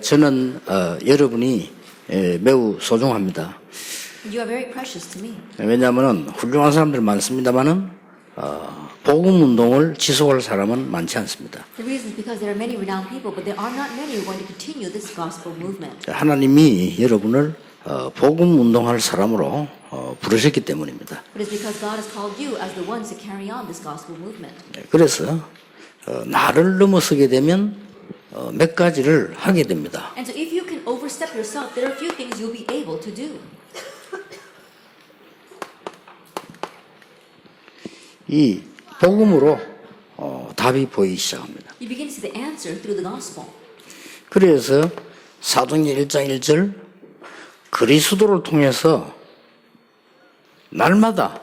저는 여러분이 매우 소중합니다. You are very precious to me. 왜냐하면 훌륭한 사람들 많습니다만은 복음 운동을 지속할 사람은 많지 않습니다. The reason is because there are many renowned people, but there are not many who are going to continue this gospel movement. 하나님이 여러분을 복음 운동할 사람으로 부르셨기 때문입니다. But it's because God has called you as the ones to carry on this gospel movement. 그래서 나를 넘어서게 되면 몇 가지를 하게 됩니다. And so if you can overstep yourself, there are a few things you'll be able to do. 이 복음으로 답이 보이기 시작합니다. You begin to see the answer through the gospel. 그래서 사도행전 1장 1절 그리스도를 통해서 날마다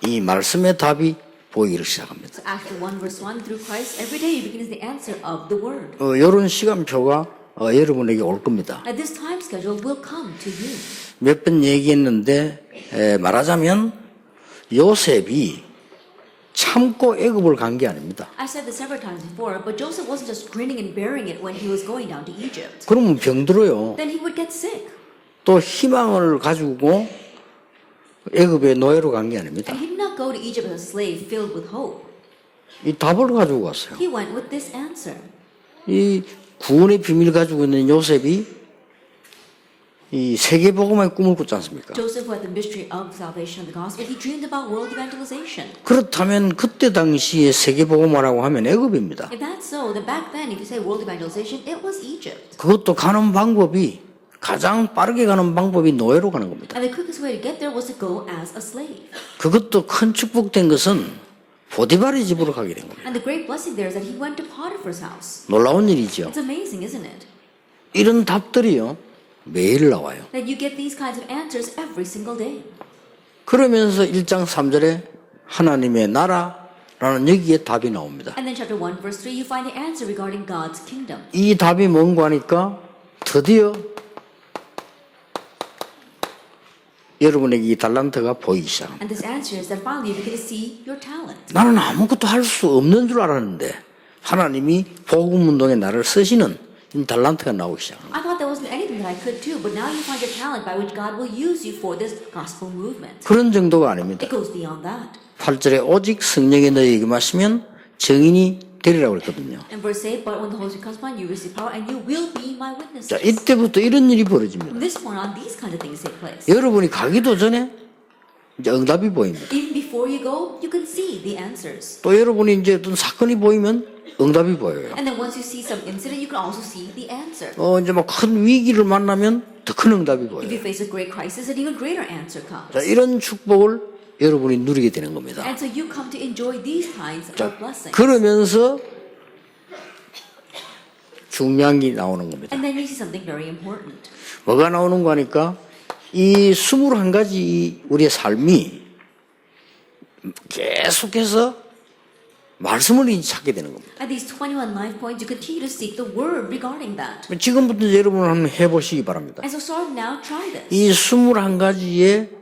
이 말씀의 답이 보이기 시작합니다. So Acts 1 verse 1, through Christ, every day you begin to see the answer of the word. 이런 시간표가 여러분에게 올 겁니다. And this time schedule will come to you. 몇 번 얘기했는데 말하자면 요셉이 참고 애굽을 간 게 아닙니다. I said this several times before, but Joseph wasn't just grinning and bearing it when he was going down to Egypt. 그러면 병들어요. Then he would get sick. 또 희망을 가지고 애굽의 노예로 간 게 아닙니다. And he did not go to Egypt as a slave filled with hope. 이 답을 가지고 갔어요. He went with this answer. 이 구원의 비밀을 가지고 있는 요셉이 이 세계복음의 꿈을 꿨지 않습니까? Joseph, who had the mystery of salvation of the gospel, he dreamed about world evangelization. 그렇다면 그때 당시에 세계복음화라고 하면 애굽입니다. If that's so, then back then, if you say world evangelization, it was Egypt. 그것도 가는 방법이 가장 빠르게 가는 방법이 노예로 가는 겁니다. And the quickest way to get there was to go as a slave. 그것도 큰 축복된 것은 보디발의 집으로 가게 된 겁니다. And the great blessing there is that he went to Potiphar's house. 놀라운 일이죠. It's amazing, isn't it? 이런 답들이요 매일 나와요. That you get these kinds of answers every single day. 그러면서 1장 3절에 하나님의 나라라는 여기에 답이 나옵니다. And then chapter 1 verse 3 you find the answer regarding God's kingdom. 이 답이 뭔가 하니까 드디어 여러분에게 이 달란트가 보이기 시작합니다. And this answer is that finally you begin to see your talent. 나는 아무것도 할 수 없는 줄 알았는데 하나님이 복음 운동에 나를 쓰시는 이 달란트가 나오기 시작합니다. I thought there wasn't anything that I could do, but now you find your talent by which God will use you for this gospel movement. 그런 정도가 아닙니다. It goes beyond that. 8절에 오직 성령이 너희에게 마시면 증인이 되리라고 했거든요. In verse 8, but when the Holy Spirit comes upon you, receive power, and you will be my witnesses. 자, 이때부터 이런 일이 벌어집니다. From this point on, these kinds of things take place. 여러분이 가기도 전에 이제 응답이 보입니다. Even before you go, you can see the answers. 또 여러분이 이제 어떤 사건이 보이면 응답이 보여요. And then once you see some incident, you can also see the answer. 이제 막 큰 위기를 만나면 더 큰 응답이 If you 보여요. face a great crisis, an even greater answer comes. 자, 이런 축복을 여러분이 누리게 되는 겁니다. And so you come to enjoy these kinds 자, of blessings. 그러면서 중요한 게 나오는 겁니다. And then you see something very important. 뭐가 나오는 거니까 이 21가지 우리의 삶이 계속해서 말씀을 찾게 되는 겁니다. At these 21 life points, you continue to seek the word regarding that. 지금부터 여러분 한번 해보시기 바랍니다. And so start now, try this. 이 21가지의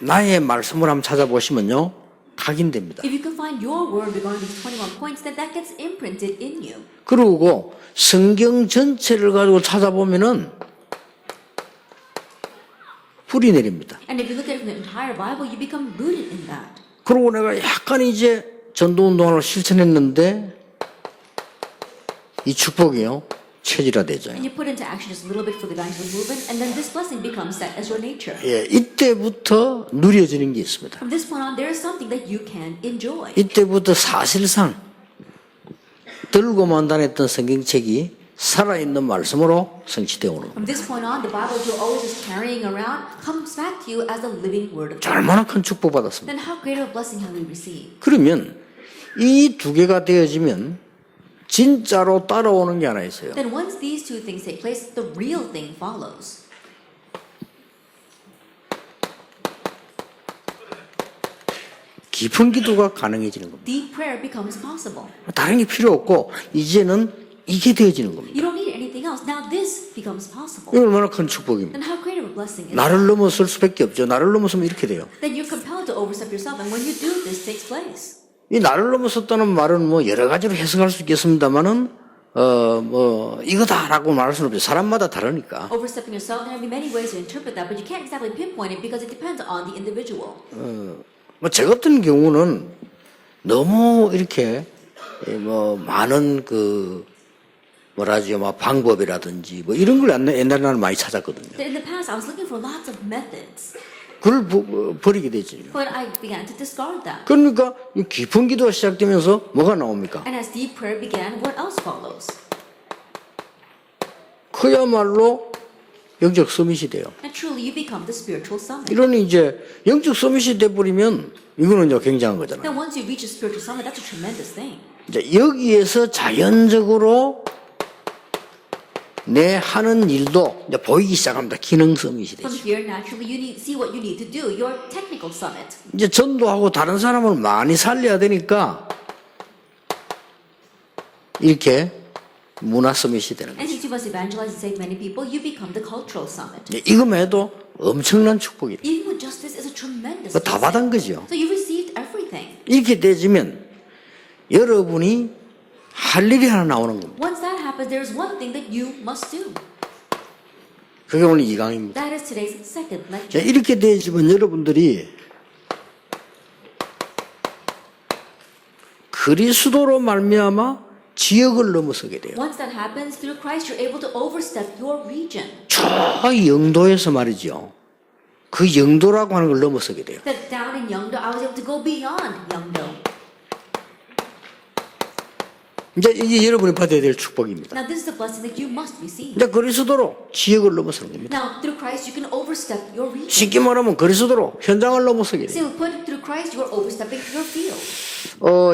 나의 말씀을 한번 찾아보시면요 각인됩니다. If you can find your word regarding these 21 points, then that gets imprinted in you. 그리고 성경 전체를 가지고 찾아보면은 뿌리 내립니다. And if you look at it from the entire Bible, you become rooted in that. 그리고 내가 약간 이제 전도운동을 실천했는데 이 축복이요 체질화되죠. And you put into action just a little bit for the evangelism movement, and then this blessing becomes set as your nature. 예, 이때부터 누려지는 게 있습니다. From this point on, there is something that you can enjoy. 이때부터 사실상 들고만 다녔던 성경책이 살아있는 말씀으로 성취되어 오는 겁니다. From this point on, the Bible you're always just carrying around comes back to you as the living word of God. 얼마나 큰 축복받았습니다. Then how great of a blessing have we received? 그러면 이 두 개가 되어지면 진짜로 따라오는 게 하나 있어요. Then once these two things take place, the real thing follows. 깊은 기도가 가능해지는 겁니다. Deep prayer becomes possible. 다른 게 필요 없고 이제는 이게 되어지는 겁니다. You don't need anything else. Now this becomes possible. 이거 얼마나 큰 축복입니다. Then how great of a blessing is 나를 that? 넘어설 수밖에 없죠. 나를 넘어서면 이렇게 돼요. Then you're compelled to overstep yourself, and when you do, this takes place. 이 나를 넘어섰다는 말은 뭐 여러 가지로 해석할 수 있겠습니다만은 뭐 이거다라고 말할 수는 없죠. 사람마다 다르니까. Overstepping yourself, there may be many ways to interpret that, but you can't exactly pinpoint it because it depends on the individual. 뭐 저 같은 경우는 너무 이렇게 뭐 많은 그 뭐라지요, 막 방법이라든지 뭐 이런 걸 옛날에 나는 많이 찾았거든요. In the past, I was looking for lots of methods, 그걸 버리게 되지. but I began to discard that. 그러니까 이 깊은 기도가 시작되면서 뭐가 나옵니까? And as deep prayer began, what else follows? 그야말로 영적 서밋이 돼요. And truly, you become the spiritual summit. 이러니 이제 영적 서밋이 돼버리면 이거는 이제 굉장한 거잖아요. Then once you reach a spiritual summit, that's a tremendous thing. 이제 여기에서 자연적으로 내 하는 일도 이제 보이기 시작합니다. 기능 서밋이 From 되죠. here, naturally, you see what you need to do, your technical summit. 이제 전도하고 다른 사람을 많이 살려야 되니까 이렇게 문화 서밋이 되는 And 거죠. since you must evangelize and save many people, you become the cultural summit. 이제 이것만 해도 엄청난 축복이에요. Even with just this is a tremendous 다 blessing. 받은 거죠. So you received everything. 이렇게 되지면 여러분이 할 일이 하나 나오는 겁니다. Once that happens, there is one thing that you must do. 그게 오늘 2강입니다. That is today's second lecture. 이렇게 되지만 여러분들이 그리스도로 말미암아 지역을 넘어서게 돼요. Once that happens, through Christ, you're able to overstep your region. 저 영도에서 말이죠. 그 영도라고 하는 걸 넘어서게 돼요. That down in Yeongdo, I was able to go beyond Yeongdo. 이제 이게 여러분이 받아야 될 축복입니다. Now, this is the blessing that you must receive. 이제 그리스도로 지역을 넘어서는 겁니다. Now, through Christ, you can overstep your region. 쉽게 말하면 그리스도로 현장을 넘어서게 돼요. Simply put, through Christ, you are overstepping your field.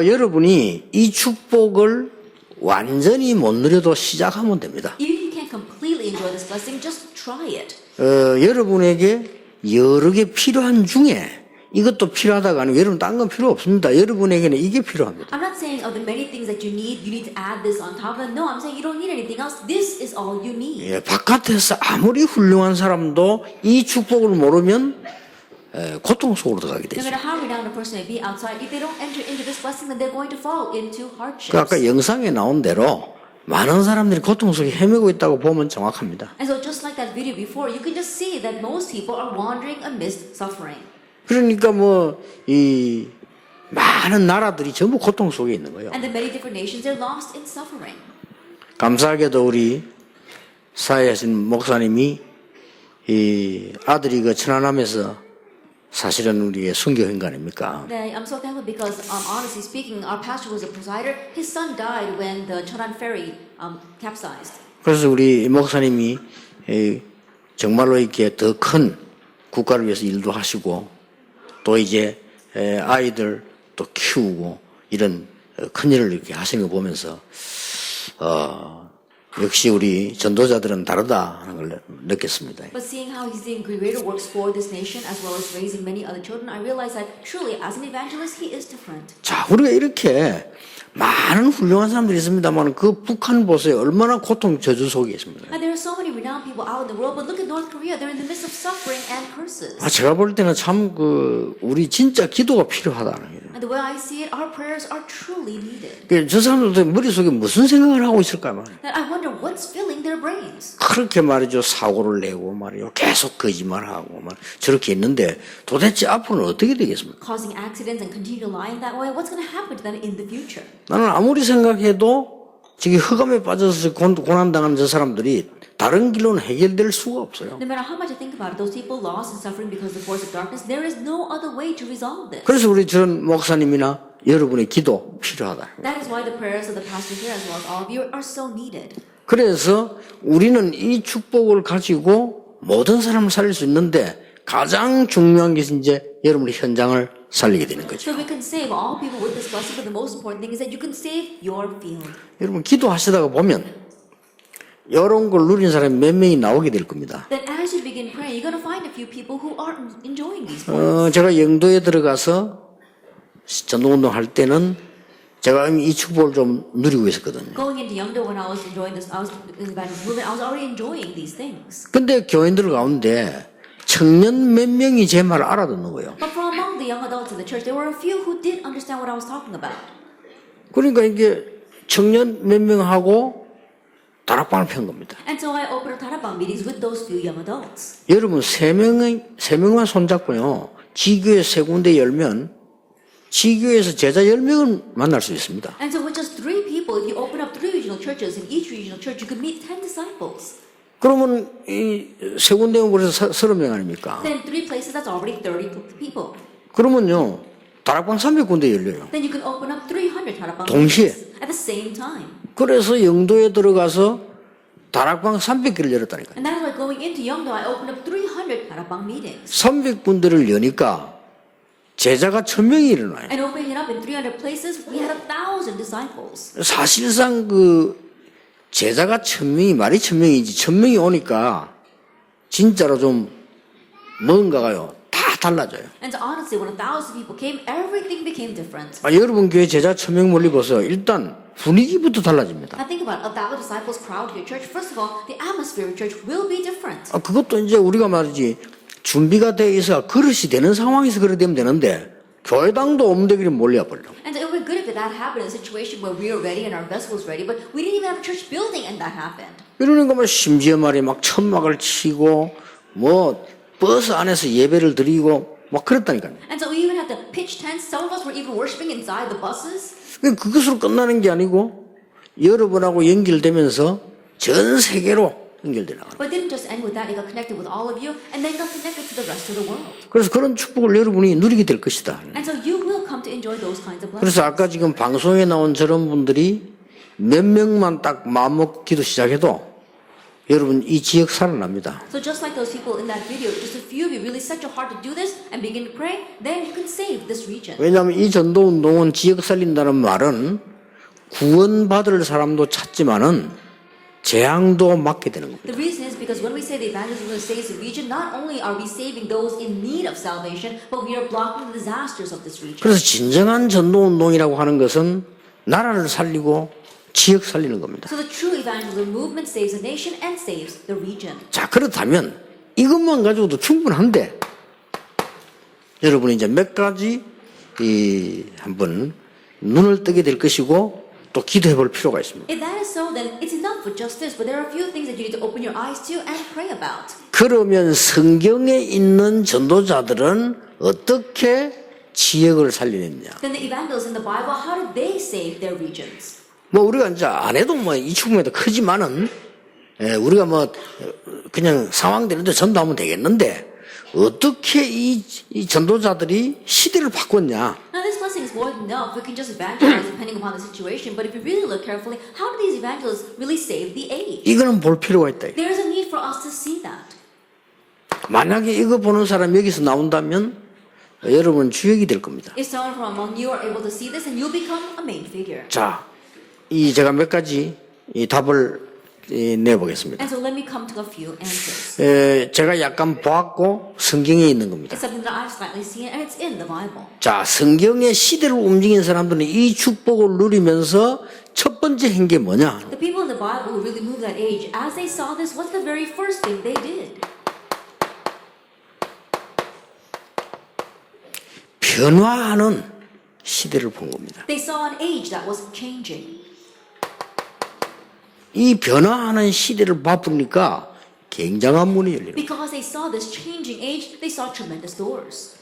여러분이 이 축복을 완전히 못 누려도 시작하면 됩니다. Even if you can't completely enjoy this blessing, just try it. 여러분에게 여러 개 필요한 중에 이것도 필요하다가 아니고 여러분 딴 건 필요 없습니다. 여러분에게는 이게 필요합니다. I'm not saying of the many things that you need to add this on top of it. No, I'm saying you don't need anything else. This is all you need. 예, 바깥에서 아무리 훌륭한 사람도 이 축복을 모르면 고통 속으로 들어가게 No 되죠. matter how renowned a person may be outside, if they don't enter into this blessing, then they're going to fall into hardships. 그 아까 영상에 나온 대로 많은 사람들이 고통 속에 헤매고 있다고 보면 정확합니다. And so just like that video before, you can just see that most people are wandering amidst suffering. 그러니까 뭐 이 많은 나라들이 전부 고통 속에 있는 거예요. And the many different nations, they're lost in suffering. 감사하게도 우리 사회하신 목사님이 이 아들이 그 천안함에서 사실은 우리의 순교한 거 아닙니까? I'm so thankful because, honestly speaking, our pastor was a presider. His son died when the Cheonan ferry capsized. 그래서 우리 목사님이 정말로 이렇게 더 큰 국가를 위해서 일도 하시고 또 이제 아이들 또 키우고 이런 큰 일을 이렇게 하시는 거 보면서 역시 우리 전도자들은 다르다 하는 걸 느꼈습니다. But seeing how he's doing greater works for this nation as well as raising many other children, I realized that truly, as an evangelist, he is different. 자, 우리가 이렇게 많은 훌륭한 사람들이 있습니다만 그 북한 보세요. 얼마나 고통 저주 속에 있습니다. And there are so many renowned people out in the world, but look at North Korea. They're in the midst of suffering and curses. 제가 볼 때는 참 우리 진짜 기도가 필요하다는 거예요. And the way I see it, our prayers are truly needed. 저 사람들도 머릿속에 무슨 생각을 하고 있을까 말이에요. That I wonder what's filling their brains. 그렇게 말이죠. 사고를 내고 말이요. 계속 거짓말하고 말 저렇게 있는데 도대체 앞으로는 어떻게 되겠습니까? Causing accidents and continue to lie in that way, what's going to happen to them in the future? 나는 아무리 생각해도 지금 흑암에 빠져서 고난당하는 저 사람들이 다른 길로는 해결될 수가 없어요. No matter how much I think about it, those people lost and suffering because of the force of darkness, there is no other way to resolve this. 그래서 우리 전 목사님이나 여러분의 기도 필요하다. That is why the prayers of the pastor here as well as all of you are so needed. 그래서 우리는 이 축복을 가지고 모든 사람을 살릴 수 있는데 가장 중요한 것이 이제 여러분의 현장을 살리게 되는 거죠. So we can save all people with this blessing, but the most important thing is that you can save your field. 여러분 기도하시다가 보면 이런 걸 누린 사람이 몇 명이 나오게 될 겁니다. Then as you begin praying, you're going to find a few people who are enjoying these points. 제가 영도에 들어가서 전도운동 할 때는 제가 이미 이 축복을 좀 누리고 있었거든요. Going into Yeongdo when I was enjoying this, I was in the Baptist movement, I was already enjoying these things. 근데 교인들 가운데 청년 몇 명이 제 말을 알아듣는 거예요. But from among the young adults in the church, there were a few who did understand what I was talking about. 그러니까 이게 청년 몇 명하고 다락방을 편 겁니다. And so I opened 다락방 meetings with those few young adults. 여러분 세 명만 손잡고요. 지교회 세 군데 열면 지교회에서 제자 10명을 만날 수 있습니다. And so with just 3 people, if you open up 3 regional churches, in each regional church you could meet 10 disciples. 그러면 이 세 군데면 그래서 30명 아닙니까? Then 3 places, that's already 30 people. 그러면요. 다락방 300군데 열려요. Then you can open up 300 다락방 동시에. meetings at the same time. 그래서 영도에 들어가서 다락방 300개를 열었다니까요. And that is why going into Yeongdo, I opened up 300 다락방 meetings. 300군데를 여니까 제자가 1000명이 일어나요. And opening it up in 300 places, we had 1,000 disciples. 사실상 그 제자가 1000명이 말이 1000명이지 1000명이 오니까 진짜로 좀 뭔가가요 다 달라져요. And so honestly, when 1,000 people came, everything became different. 여러분 교회 제자 1000명 몰리고서 일단 분위기부터 달라집니다. Now think about it. 1,000 disciples crowd your church. First of all, the atmosphere of church will be different. 그것도 이제 우리가 말이지 준비가 돼 있어 그릇이 되는 상황에서 그래 되면 되는데 교회당도 없는데 몰려버려. And it would be good if that happened in a situation where we were ready and our vessel was ready, but we didn't even have a church building and that happened. 이러니까 뭐 심지어 말이 막 천막을 치고 뭐 버스 안에서 예배를 드리고 막 그랬다니까요. And so we even had to pitch tents. Some of us were even worshiping inside the buses. 그것으로 끝나는 게 아니고 여러분하고 연결되면서 전 세계로 연결되나. But it didn't just end with that. It got connected with all of you, and then got connected to the rest of the world. 그래서 그런 축복을 여러분이 누리게 될 것이다. And so you will come to enjoy those kinds of blessings. 그래서 아까 지금 방송에 나온 저런 분들이 몇 명만 딱 마음먹기도 시작해도 여러분 이 지역 살아납니다. So just like those people in that video, just a few of you really set your heart to do this and begin to pray, then you can save this region. 왜냐하면 이 전도운동은 지역 살린다는 말은 구원받을 사람도 찾지만은 재앙도 막게 되는 겁니다. The reason is because when we say the evangelism will save the region, not only are we saving those in need of salvation, but we are blocking the disasters of this region. 그래서 진정한 전도운동이라고 하는 것은 나라를 살리고 지역 살리는 겁니다. So the true evangelism movement saves the nation and saves the region. 자, 그렇다면 이것만 가지고도 충분한데 여러분이 이제 몇 가지 한번 눈을 뜨게 될 것이고 또 기도해 볼 필요가 있습니다. If that is so, then it's enough for just this, but there are a few things that you need to open your eyes to and pray about. 그러면 성경에 있는 전도자들은 어떻게 지역을 살리느냐? Then the evangelists in the Bible, how did they save their regions? 뭐 우리가 이제 안 해도 뭐 이 축복이 크지만은 우리가 뭐 그냥 상황되는데 전도하면 되겠는데 어떻게 이 전도자들이 시대를 바꿨냐? Now this blessing is more than enough. We can just evangelize depending upon the situation. But if you really look carefully, how do these evangelists really save the age? 이거는 볼 필요가 있다. There is a need for us to see that. 만약에 이거 보는 사람이 여기서 나온다면 여러분 주역이 될 겁니다. If someone from among you are able to see this, then you'll become a main figure. 자, 제가 몇 가지 답을 내보겠습니다. And so let me come to a few answers. 제가 약간 보았고 성경에 있는 겁니다. It's something that I've slightly seen, and it's in the Bible. 자, 성경의 시대를 움직인 사람들은 이 축복을 누리면서 첫 번째 한 게 뭐냐? The people in the Bible who really moved that age, as they saw this, what's the very first thing they did? 변화하는 시대를 본 겁니다. They saw an age that was changing. 이 변화하는 시대를 바쁘니까 굉장한 문이 열리는 거예요. Because they saw this changing age, they saw tremendous doors.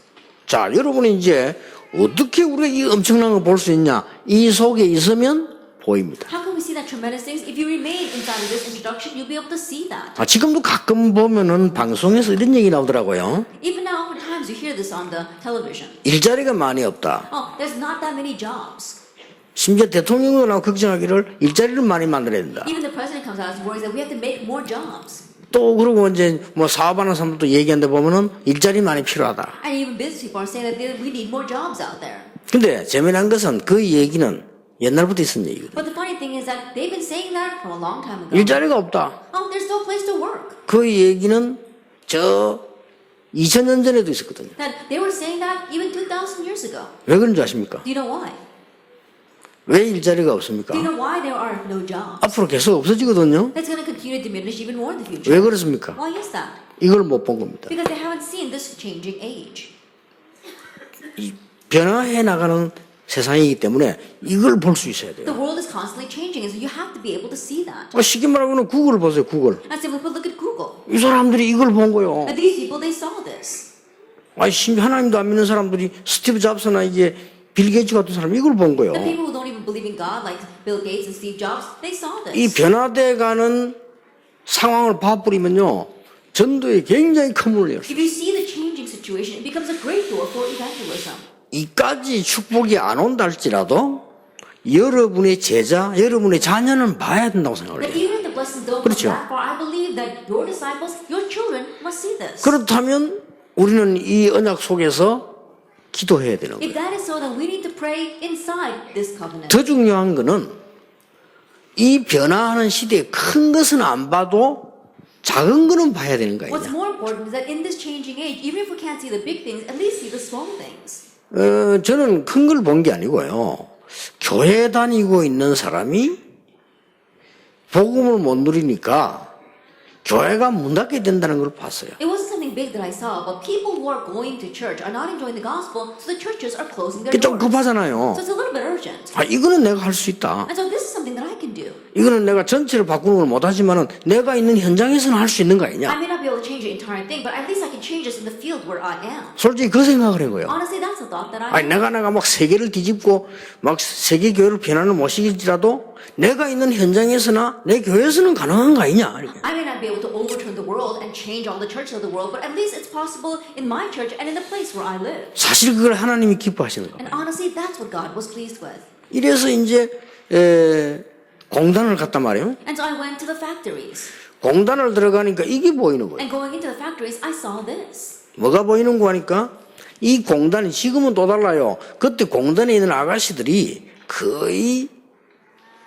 자, 여러분이 이제 어떻게 우리가 이 엄청난 걸 볼 수 있냐? 이 속에 있으면 보입니다. How can we see that tremendous things? If you remain inside of this introduction, you'll be able to see that. 지금도 가끔 보면은 방송에서 이런 얘기 나오더라고요. Even now, oftentimes you hear this on the television. 일자리가 많이 없다. Oh, there's not that many jobs. 심지어 대통령도 나와 걱정하기를 일자리를 많이 만들어야 된다. Even the president comes out and worries that we have to make more jobs. 또 그러고 이제 뭐 사업하는 사람들도 얘기하는데 보면은 일자리 많이 필요하다. And even business people are saying that we need more jobs out there. 근데 재미난 것은 그 얘기는 옛날부터 있었던 얘기거든. But the funny thing is that they've been saying that from a long time ago. 일자리가 없다. Oh, there's no place to work. 그 얘기는 저 2000년 전에도 있었거든요. That they were saying that even 2,000 years ago. 왜 그런지 아십니까? Do you know why? 왜 일자리가 없습니까? Do you know why there are no jobs? 앞으로 계속 없어지거든요. That's going to continue to diminish even more in the future. 왜 그렇습니까? Why is that? 이걸 못 본 겁니다. Because they haven't seen this changing age. 이 변화해 나가는 세상이기 때문에 이걸 볼 수 있어야 돼요. The world is constantly changing, and so you have to be able to see that. 쉽게 말하면 구글을 보세요. 구글. And simply put, look at Google. 이 사람들이 이걸 본 거요. And these people, they saw this. 심지어 하나님도 안 믿는 사람들이 스티브 잡스나 이게 빌 게이츠 같은 사람이 이걸 본 거요. The people who don't even believe in God, like Bill Gates and Steve Jobs, they saw 이 this. 변화돼가는 상황을 봐버리면요, 전도에 굉장히 큰 문을 열어요. If you see the changing situation, it becomes a great door for evangelism. 이까지 축복이 안 온다 할지라도 여러분의 제자, 여러분의 자녀는 봐야 된다고 생각을 That 해요. even if the blessings don't 그렇죠. come that far, I believe that your disciples, your children, must see this. 그렇다면 우리는 이 언약 속에서 기도해야 되는 거예요. If that is so, then we need to pray inside this covenant. 더 중요한 거는 이 변화하는 시대에 큰 것은 안 봐도 작은 거는 봐야 되는 거 What's 아니냐. more important is that in this changing age, even if we can't see the big things, at least see the small things. 저는 큰 걸 본 게 아니고요. 교회 다니고 있는 사람이 복음을 못 누리니까 교회가 문 닫게 된다는 걸 봤어요. It wasn't something big that I saw, but people who are going to church are not enjoying the gospel, so the churches are closing their 그게 좀 doors. 급하잖아요. So it's a little bit urgent. 이거는 내가 할 수 있다. And so this is something that I can do. 이거는 내가 전체를 바꾸는 걸 못하지만은 내가 있는 현장에서는 할 수 있는 거 I 아니냐. may not be able to change the entire thing, but at least I can change this in the field where I am. 솔직히 그 생각을 해고요. Honestly, that's a thought that I have. 내가 막 세계를 뒤집고 막 세계 교회를 변화를 모시기라도 내가 있는 현장에서나 내 교회에서는 가능한 거 아니냐. 이렇게. I may not be able to overturn the world and change all the churches of the world, but at least it's possible in my church and in the place where I live. 사실 그걸 하나님이 기뻐하시는 거예요. And honestly, that's what God was pleased with. 이래서 이제 공단을 갔단 말이에요. And so I went to the factories. 공단을 들어가니까 이게 보이는 거예요. And going into the factories, I saw this. 뭐가 보이는 거 하니까 이 공단이 지금은 또 달라요. 그때 공단에 있는 아가씨들이 거의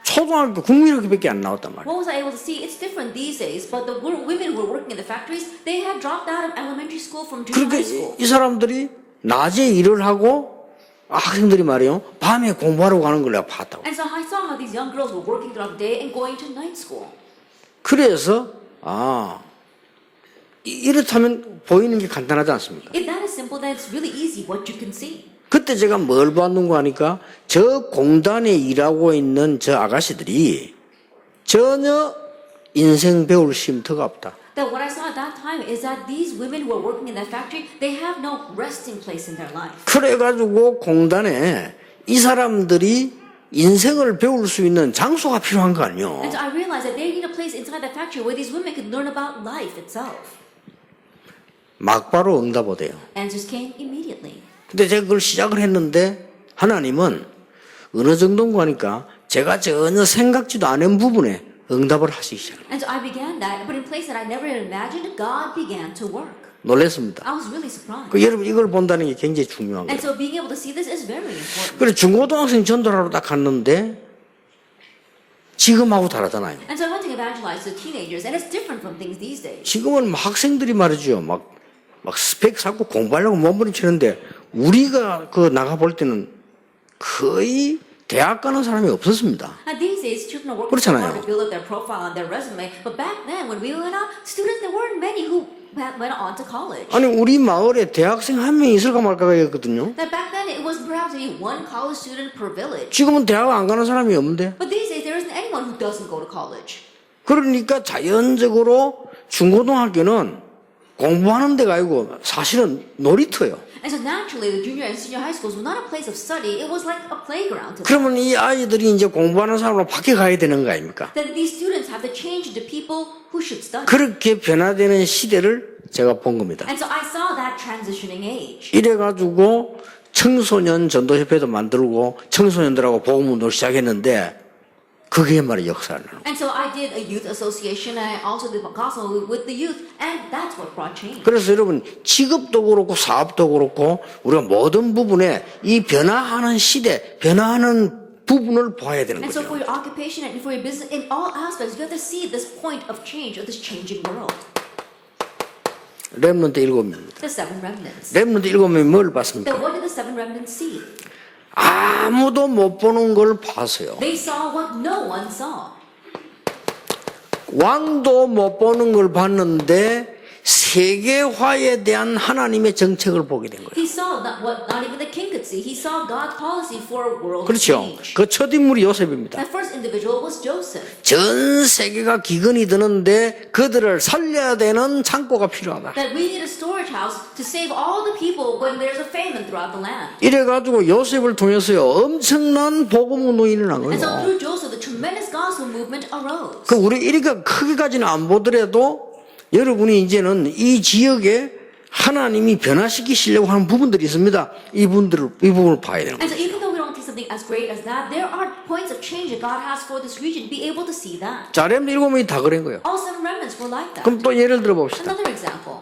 초등학교 국민학교밖에 안 나왔단 말이에요. What was I able to see? It's different these days, but the women who were working in the factories, they had dropped out of elementary school from junior 그렇게 high school. 이 사람들이 낮에 일을 하고 학생들이 말이에요. 밤에 공부하러 가는 걸 내가 봤다고. And so I saw how these young girls were working throughout the day and going to night school. 그래서 이렇다면 보이는 게 간단하지 않습니까? If that is simple, then it's really easy what you can see. 그때 제가 뭘 봤는가 하니까 저 공단에 일하고 있는 저 아가씨들이 전혀 인생 배울 쉼터가 없다. That what I saw at that time is that these women who are working in that factory, they have no resting place in their life. 그래가지고 공단에 이 사람들이 인생을 배울 수 있는 장소가 필요한 거 아니에요. And so I realized that they need a place inside that factory where these women could learn about life itself. 막바로 응답오대요. Answers came immediately. 근데 제가 그걸 시작을 했는데 하나님은 어느 정도인가 하니까 제가 전혀 생각지도 않은 부분에 응답을 하시기 시작해요. And so I began that, but in place that I never imagined, God began to work. 놀랐습니다. I was really surprised. 여러분 이걸 본다는 게 굉장히 중요한 And 거예요. so being able to see this is very important. 그래 중고등학생 전도하러 딱 갔는데 지금하고 다르잖아요. And so I went to evangelize to teenagers, and it's different from things these days. 지금은 막 학생들이 말이죠. 막 스펙 쌓고 공부하려고 몸부림치는데 우리가 그 나가 볼 때는 거의 대학 가는 사람이 없었습니다. And these days, children are working so 그렇잖아요. hard to build up their profile and their resume. But back then, when we went out, students, there weren't many who went on to college. 아니 우리 마을에 대학생 한 명 있을까 말까가 했거든요. That back then, it was perhaps maybe one college student per village. 지금은 대학 안 가는 사람이 없는데. But these days, there isn't anyone who doesn't go to college. 그러니까 자연적으로 중고등학교는 공부하는 데가 아니고 사실은 놀이터예요. And so naturally, the junior and senior high schools were not a place of study. It was like a playground to them. 그러면 이 아이들이 이제 공부하는 사람으로 밖에 가야 되는 거 아닙니까? Then these students have to change into people who should study. 그렇게 변화되는 시대를 제가 본 겁니다. And so I saw that transitioning age. 이래가지고 청소년 전도협회도 만들고 청소년들하고 복음운동을 시작했는데 그게 말이야 역사를. And so I did a youth association, and I also did gospel with the youth, and that's what brought change. 그래서 여러분 직업도 그렇고 사업도 그렇고 우리가 모든 부분에 이 변화하는 시대, 변화하는 부분을 봐야 되는 And so 거죠. for your occupation and for your business, in all aspects, you have to see this point of change, of this changing world. 렘넌트 7명입니다. The seven remnants. 렘넌트 7명이 뭘 봤습니까? Then what did the seven remnants see? 아무도 못 보는 걸 봤어요. They saw what no one saw. 왕도 못 보는 걸 봤는데 세계화에 대한 하나님의 정책을 보게 된 거예요. He saw what not even the king could see. He saw God's policy for world 그렇죠. change. 그 첫 인물이 요셉입니다. That first individual was Joseph. 전 세계가 기근이 드는데 그들을 살려야 되는 창고가 필요하다. That we need a storage house to save all the people when there's a famine throughout the land. 이래가지고 요셉을 통해서요 엄청난 복음 운동이 일어난 And so 거예요. through Joseph, the tremendous gospel movement arose. 그 우리 이렇게 크게까지는 안 보더라도 여러분이 이제는 이 지역에 하나님이 변화시키시려고 하는 부분들이 있습니다. 이 부분을 봐야 되는 And 거예요. so even though we don't see something as great as that, there are points of change that God has for this region. Be able to see that. 자, 렘 7명이 다 그런 거예요. All seven remnants were like that. 그럼 또 예를 들어 봅시다. Another example,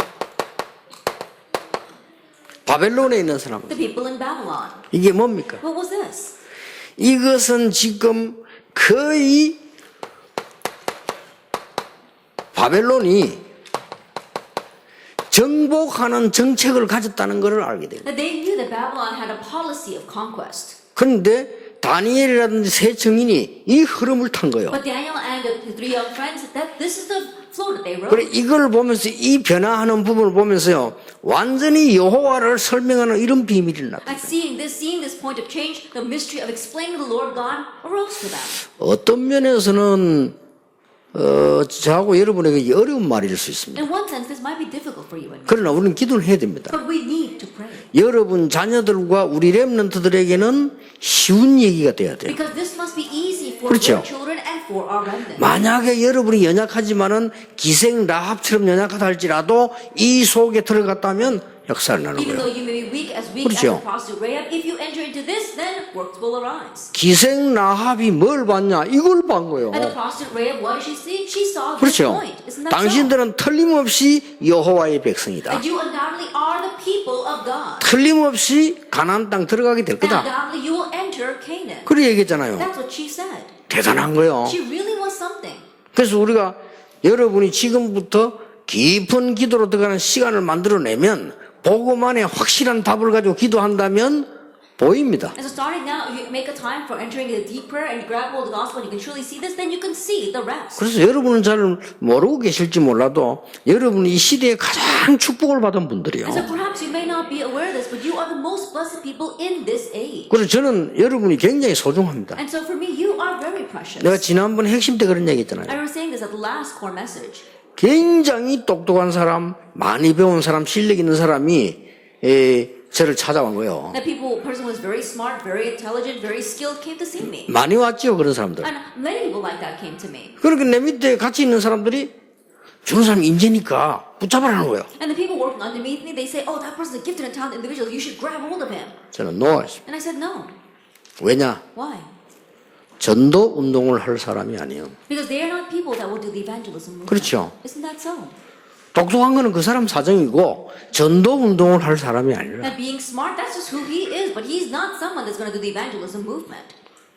바벨론에 있는 사람. the people in Babylon. 이게 뭡니까? What was this? 이것은 지금 거의 바벨론이 정복하는 정책을 가졌다는 것을 알게 돼요. That they knew that Babylon had a policy of conquest. 그런데 다니엘이라든지 세 증인이 이 흐름을 탄 거예요. But Daniel and the three young friends, that this is the flow that they 그래 wrote. 이걸 보면서 이 변화하는 부분을 보면서요 완전히 여호와를 설명하는 이런 비밀이 나타나요. And seeing this point of change, the mystery of explaining the Lord God arose for them. 어떤 면에서는 저하고 여러분에게 어려운 말일 수 있습니다. In one sense, this might be difficult for you and me. 그러나 우리는 기도를 해야 됩니다. But we need to pray. 여러분 자녀들과 우리 렘넌트들에게는 쉬운 얘기가 돼야 돼요. Because this must be easy for 그렇죠. your children and for our remnant. 만약에 여러분이 연약하지만은 기생 라합처럼 연약하다 할지라도 이 속에 들어갔다면 역사를 나는 Even though 거예요. you may be weak as 그렇죠. the prostitute Rahab, if you enter into this, then works will arise. 기생 라합이 뭘 봤냐? 이걸 본 거예요. And the prostitute Rahab, what did she see? She saw this 그렇죠. point. Isn't that so? 당신들은 틀림없이 여호와의 백성이다. And you undoubtedly are the people of God. 틀림없이 가나안 땅 들어가게 될 And 거다. undoubtedly you will enter Canaan. 그래 얘기했잖아요. That's what she said. 대단한 거예요. She really was something. 그래서 우리가 여러분이 지금부터 깊은 기도로 들어가는 시간을 만들어내면 복음 안에 확실한 답을 가지고 기도한다면 보입니다. And so starting now, if you make a time for entering a deep prayer and you grab hold of the gospel and you can truly see this, then you can see the rest. 그래서 여러분은 잘 모르고 계실지 몰라도 여러분이 이 시대에 가장 축복을 받은 분들이요. And so perhaps you may not be aware of this, but you are the most blessed people in this age. 그래서 저는 여러분이 굉장히 소중합니다. And so for me, you are very precious. 내가 지난번 핵심 때 그런 얘기 했잖아요. I was saying this at the last core message. 굉장히 똑똑한 사람, 많이 배운 사람, 실력 있는 사람이 저를 찾아온 거예요. That person was very smart, very intelligent, very skilled, came to see me. 많이 왔지요, 그런 사람들. And many people like that came to me. 그러니까 내 밑에 같이 있는 사람들이 저런 사람 인재니까 붙잡으라는 거예요. And the people working underneath me, they say, oh, that person's a gifted and talented individual. You should grab hold of him. 저는 no. And I said, no. 왜냐? Why? 전도 운동을 할 사람이 아니에요. Because they are not people that will do the evangelism movement. 그렇죠. Isn't that so? 똑똑한 거는 그 사람 사정이고 전도 운동을 할 사람이 아니라 That being smart, that's just who he is. But he's not someone that's going to do the evangelism movement.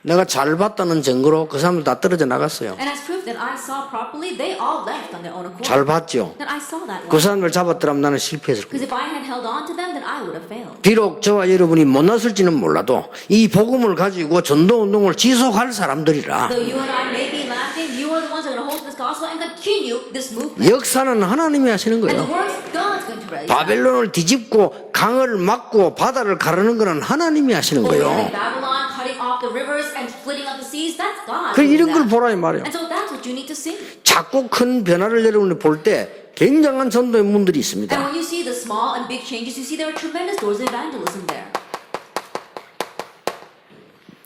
내가 잘 봤다는 증거로 그 사람들 다 떨어져 나갔어요. And as proof that I saw properly, they all left on their own accord. 잘 봤죠. That I saw that 그 one. 사람들 잡았더라면 나는 실패했을 Because 거예요. if I had held on to them, then I would have failed. 비록 저와 여러분이 못났을지는 몰라도 이 복음을 가지고 전도 운동을 지속할 사람들이라 Though you and I may be lacking, you are the ones that are going to hold this gospel and continue this movement. 역사는 하나님이 하시는 And the 거예요. works God's going to raise. 바벨론을 뒤집고 강을 막고 바다를 가르는 거는 하나님이 하시는 거예요. Babylon cutting off the rivers and splitting up the seas, that's God. 그 doing 이런 걸 that. 보라 이 말이에요. And so that's what you need to see. 자꾸 큰 변화를 여러분이 볼 때 굉장한 전도의 문들이 And 있습니다. when you see the small and big changes, you see there are tremendous doors of evangelism there.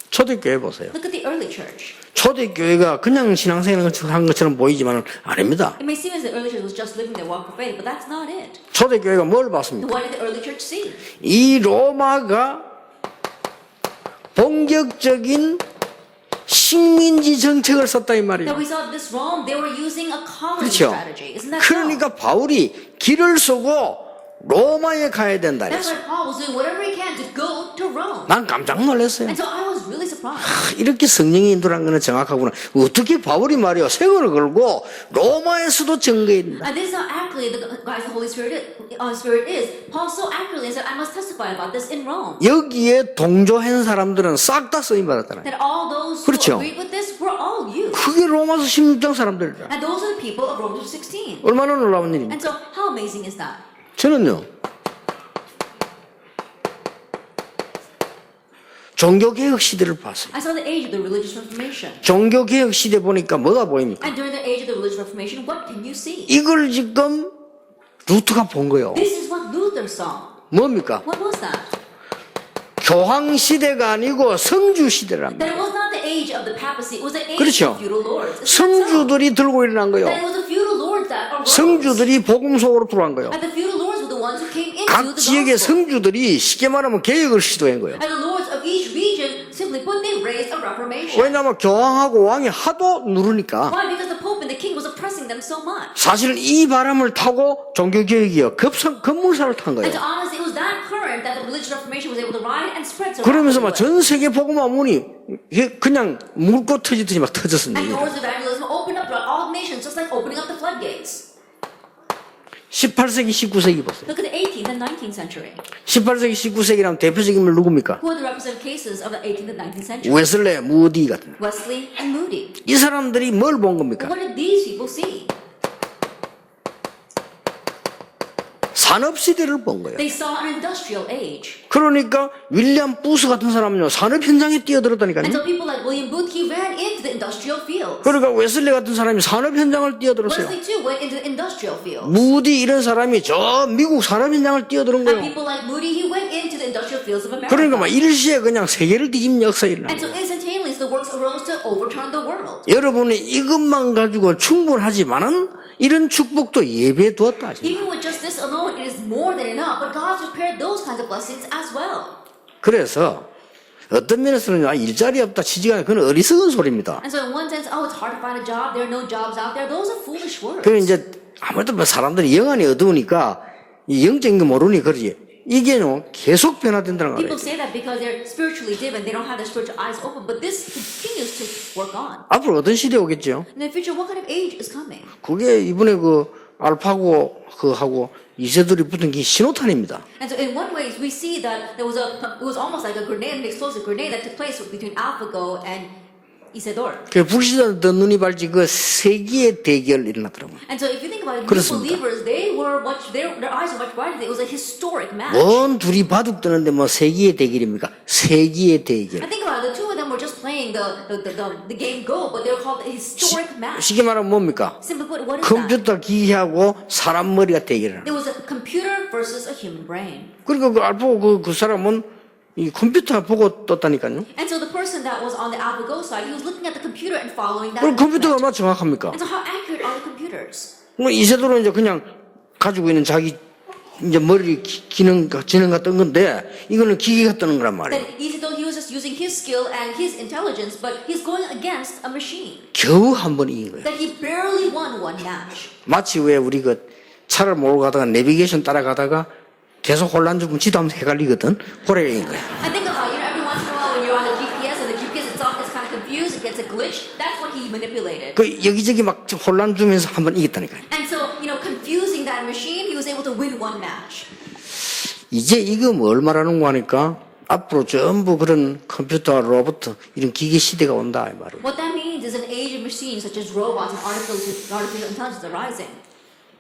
초대교회 보세요. Look at the early church. 초대교회가 그냥 신앙생활 한 것처럼 보이지만 아닙니다. It may seem as the early church was just living their walk of faith, but that's not it. 초대교회가 뭘 봤습니까? What did the early church see? 이 로마가 본격적인 식민지 정책을 썼다 이 말이에요. That we saw this Rome, they were using a colony 그렇죠. strategy. Isn't that so? 그러니까 바울이 길을 쓰고 로마에 가야 된다 That's 그랬어요. why Paul was doing whatever he can to go to Rome. 난 깜짝 놀랐어요. And so I was really surprised. 이렇게 성령이 인도한 거는 정확하구나. 어떻게 바울이 말이요 세월을 걸고 로마에서도 증거해야 된다. And this is how accurately the Holy Spirit is. Paul so accurately said, I must testify about this in Rome. 여기에 동조한 사람들은 싹 다 쓰임 받았잖아요. That all those who 그렇죠. agreed with this were all you. 그게 로마서 16장 사람들이다. And those are the people of Romans 16. 얼마나 놀라운 일입니까? And so, how amazing is that? 저는요, 종교개혁 시대를 봤어요. I saw the age of the religious reformation. 종교개혁 시대 보니까 뭐가 보입니까? And during the age of the religious reformation, what can you see? 이걸 지금 루트가 본 거예요. This is what Luther saw. 뭡니까? What was that? 교황 시대가 아니고 성주 시대랍니다. That it was not the age of the papacy, it was the age 그렇죠. of feudal lords. It's not so. 성주들이 들고 일어난 거예요. That it was the feudal lords that arose. 성주들이 복음 속으로 들어간 거예요. And the feudal lords were the ones who came into 각 the 지역의 gospel. 성주들이 쉽게 말하면 개혁을 시도한 거예요. And the lords of each region simply put, they raised a reformation. 왜냐하면 교황하고 왕이 하도 누르니까 Why? Because the Pope and the King was oppressing them so much. 사실은 이 바람을 타고 종교개혁이요 급물살을 탄 And 거예요. to honestly, it was that current that the religious reformation was able to ride and spread so 그러면서 rapidly. 막 전 세계 복음화 문이 그냥 물꽃 터지듯이 막 터졌습니다. And doors of evangelism opened up throughout all nations, just like opening up the floodgates. 18세기, 19세기 보세요. Look at the 18th and 19th century. 18세기, 19세기라면 대표적인 인물 누굽니까? Who are the representative cases of the 18th and 19th century? 웨슬레, 무디 같은. Wesley and Moody. 이 사람들이 뭘 본 겁니까? What did these people see? 산업시대를 본 거예요. They saw an industrial age. 그러니까 윌리엄 부스 같은 사람은요 산업 현장에 뛰어들었다니까요. And so people like William Booth, he ran into the industrial fields. 그러니까 웨슬리 같은 사람이 산업 현장을 뛰어들었어요. Wesley too went into the industrial fields. 무디 이런 사람이 저 미국 산업 현장을 뛰어드는 And 거예요. people like Moody, he went into the industrial fields of America. 그러니까 막 일시에 그냥 세계를 뒤집는 역사가 일어나요. And so instantaneously, the works arose to overturn the world. 여러분이 이것만 가지고 충분하지만은 이런 축복도 예배에 두었다. Even with just this alone, it is more than enough. But God's prepared those kinds of blessings as well. 그래서 어떤 면에서는 일자리 없다 치지가 그건 어리석은 소리입니다. And so in one sense, oh, it's hard to find a job. There are no jobs out there. Those are foolish words. 그 이제 아무래도 뭐 사람들이 영안이 어두우니까 이 영적인 거 모르니 그러지. 이게요 계속 변화된다는 거예요. People say that because they're spiritually dim and they don't have their spiritual eyes open. But this continues to work on. 앞으로 어떤 시대 오겠죠? In the future, what kind of age is coming? 그게 이번에 그 알파고 그 하고 이세돌이 붙은 게 신호탄입니다. And so in one way, we see that it was almost like a grenade, an explosive grenade that took place between AlphaGo and Isidore. 그 불신자들 눈이 밝지 그 세기의 대결 일어났더라고요. And so if you think about it, new 그렇습니다. believers, they were much, their eyes were much brighter. It was a historic match. 뭔 둘이 바둑 뜨는데 뭐 세기의 대결입니까? 세기의 대결. I think about it, the two of them were just playing the game Go, but they were called a historic match. 쉽게 말하면 뭡니까? Simply put, what is that? 컴퓨터 기기하고 사람 머리가 대결을. There was a computer versus a human brain. 그러니까 그 알파고 그 사람은 이 컴퓨터 보고 떴다니까요. And so the person that was on the AlphaGo side, he was looking at the computer and following that. 그럼 컴퓨터가 movement. 얼마나 정확합니까? And so how accurate are the computers? 뭐 이세돌은 이제 그냥 가지고 있는 자기 이제 머리 지능가 뜬 건데 이거는 기계가 뜨는 거란 말이에요. Then Isidore, he was just using his skill and his intelligence, but he's going against a machine. 겨우 한 번 이긴 거예요. That he barely won one match. 마치 왜 우리 그 차를 몰고 가다가 내비게이션 따라가다가 계속 혼란 주면 지도 하면서 헷갈리거든. 그래 이긴 거예요. I think about, every once in a while when you're on the GPS and the GPS itself is kind of confused, it gets a glitch. That's what he manipulated. 그 여기저기 막 혼란 주면서 한 번 이겼다니까요. And so, confusing that machine, he was able to win one match. 이제 이거 뭘 말하는 거 하니까 앞으로 전부 그런 컴퓨터, 로봇 이런 기계 시대가 온다 이 말이에요. What that means is an age of machines such as robots and artificial intelligence arising.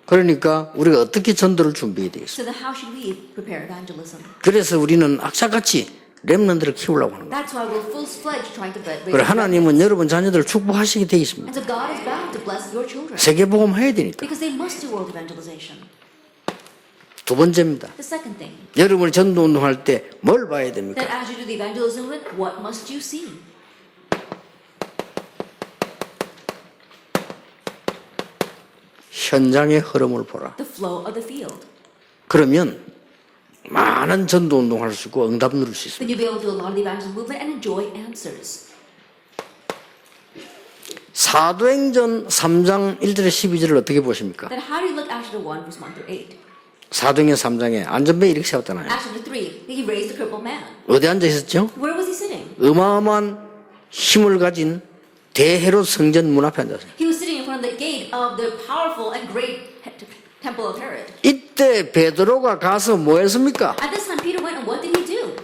그러니까 우리가 어떻게 전도를 준비해야 되겠어요? So then how should we prepare evangelism? 그래서 우리는 악사같이 렘넌트를 키우려고 하는 거예요. That's why we're full-fledged trying to raise 그리고 하나님은 여러분 자녀들을 축복하시게 돼 있습니다. And so God is bound to bless your children. 세계복음 해야 되니까. Because they must do world evangelization. 두 번째입니다. The second thing, 여러분이 전도 운동할 때 뭘 봐야 됩니까? that as you do the evangelism, what must you see? 현장의 흐름을 보라. The flow of the field. 그러면 많은 전도 운동할 수 있고 응답 누릴 수 있습니다. Then you'll be able to do a lot of the evangelism movement and enjoy answers. 사도행전 3장 1절에 12절을 어떻게 보십니까? Then how do you look at Acts 1 verse 1 through 8? 사도행전 3장에 안전벨 이렇게 세웠잖아요. Acts 3, he raised the crippled man. 어디 앉아 있었죠? Where was he sitting? 어마어마한 힘을 가진 대헤롯 성전 문 앞에 앉았어요. He was sitting in front of the gate of the powerful and great temple of Herod. 이때 베드로가 가서 뭐 했습니까? At this time, Peter went and what did he do?